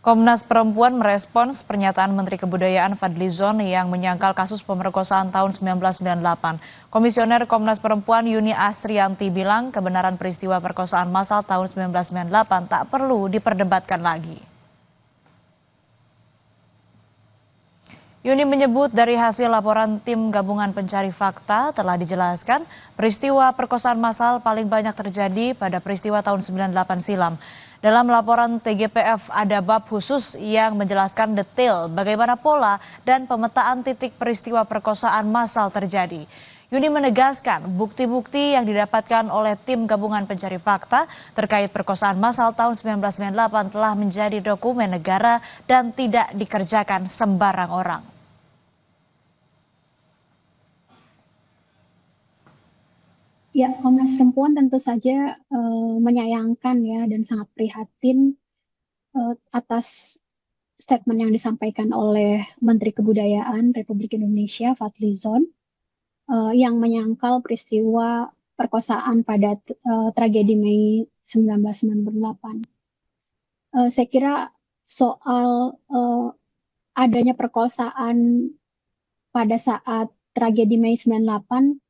Komnas Perempuan merespons pernyataan Menteri Kebudayaan Fadlizon yang menyangkal kasus pemerkosaan tahun 1998. Komisioner Komnas Perempuan Yuni Asrianti bilang kebenaran peristiwa perkosaan massal tahun 1998 tak perlu diperdebatkan lagi. Yuni menyebut dari hasil laporan tim gabungan pencari fakta telah dijelaskan peristiwa perkosaan massal paling banyak terjadi pada peristiwa tahun 98 silam. Dalam laporan TGPF ada bab khusus yang menjelaskan detail bagaimana pola dan pemetaan titik peristiwa perkosaan massal terjadi. Yuni menegaskan bukti-bukti yang didapatkan oleh tim gabungan pencari fakta terkait perkosaan massal tahun 1998 telah menjadi dokumen negara dan tidak dikerjakan sembarang orang. Ya, Komnas Perempuan tentu saja menyayangkan ya dan sangat prihatin atas statement yang disampaikan oleh Menteri Kebudayaan Republik Indonesia Fadlizon yang menyangkal peristiwa perkosaan pada tragedi Mei 1998. Saya kira soal adanya perkosaan pada saat tragedi Mei 98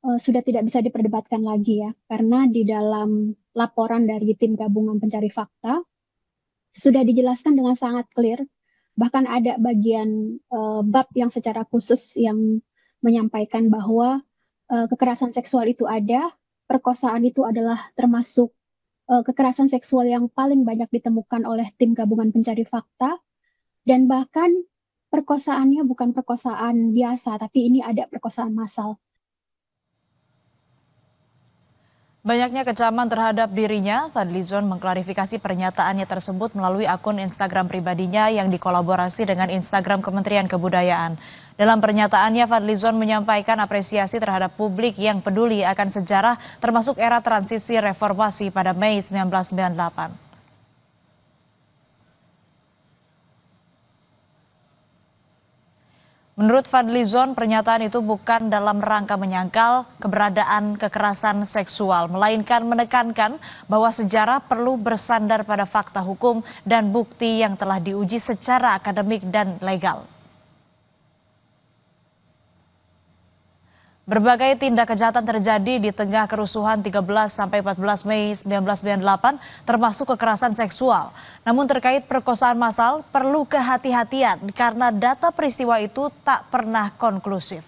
sudah tidak bisa diperdebatkan lagi ya, karena di dalam laporan dari tim gabungan pencari fakta sudah dijelaskan dengan sangat clear, bahkan ada bagian bab yang secara khusus yang menyampaikan bahwa kekerasan seksual itu ada, perkosaan itu adalah termasuk kekerasan seksual yang paling banyak ditemukan oleh tim gabungan pencari fakta, dan bahkan perkosaannya bukan perkosaan biasa, tapi ini ada perkosaan massal. Banyaknya kecaman terhadap dirinya, Fadlizon mengklarifikasi pernyataannya tersebut melalui akun Instagram pribadinya yang dikolaborasi dengan Instagram Kementerian Kebudayaan. Dalam pernyataannya, Fadlizon menyampaikan apresiasi terhadap publik yang peduli akan sejarah termasuk era transisi reformasi pada Mei 1998. Menurut Fadlizon, pernyataan itu bukan dalam rangka menyangkal keberadaan kekerasan seksual, melainkan menekankan bahwa sejarah perlu bersandar pada fakta hukum dan bukti yang telah diuji secara akademik dan legal. Berbagai tindak kejahatan terjadi di tengah kerusuhan 13-14 Mei 1998 termasuk kekerasan seksual. Namun terkait perkosaan massal perlu kehati-hatian karena data peristiwa itu tak pernah konklusif.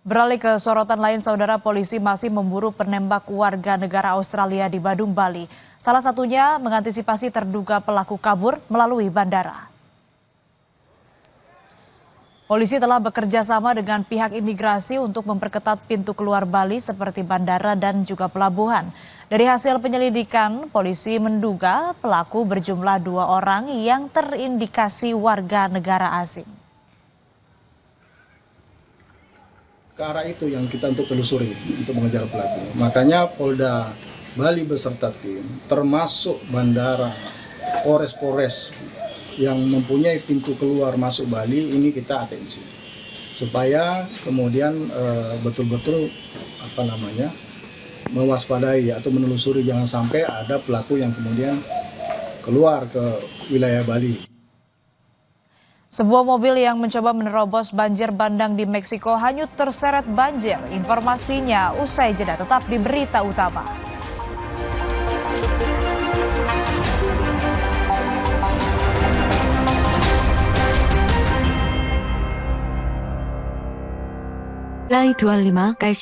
Beralih ke sorotan lain, saudara, polisi masih memburu penembak warga negara Australia di Badung, Bali. Salah satunya mengantisipasi terduga pelaku kabur melalui bandara. Polisi telah bekerja sama dengan pihak imigrasi untuk memperketat pintu keluar Bali seperti bandara dan juga pelabuhan. Dari hasil penyelidikan, polisi menduga pelaku berjumlah 2 orang yang terindikasi warga negara asing. Ke arah itu yang kita untuk telusuri, untuk mengejar pelaku. Makanya Polda Bali beserta tim, termasuk bandara, Polres yang mempunyai pintu keluar masuk Bali, ini kita atensi. Supaya kemudian betul-betul mewaspadai atau menelusuri jangan sampai ada pelaku yang kemudian keluar ke wilayah Bali. Sebuah mobil yang mencoba menerobos banjir bandang di Meksiko hanyut terseret banjir. Informasinya usai jeda, tetap di Berita Utama. Rai 25 kalsium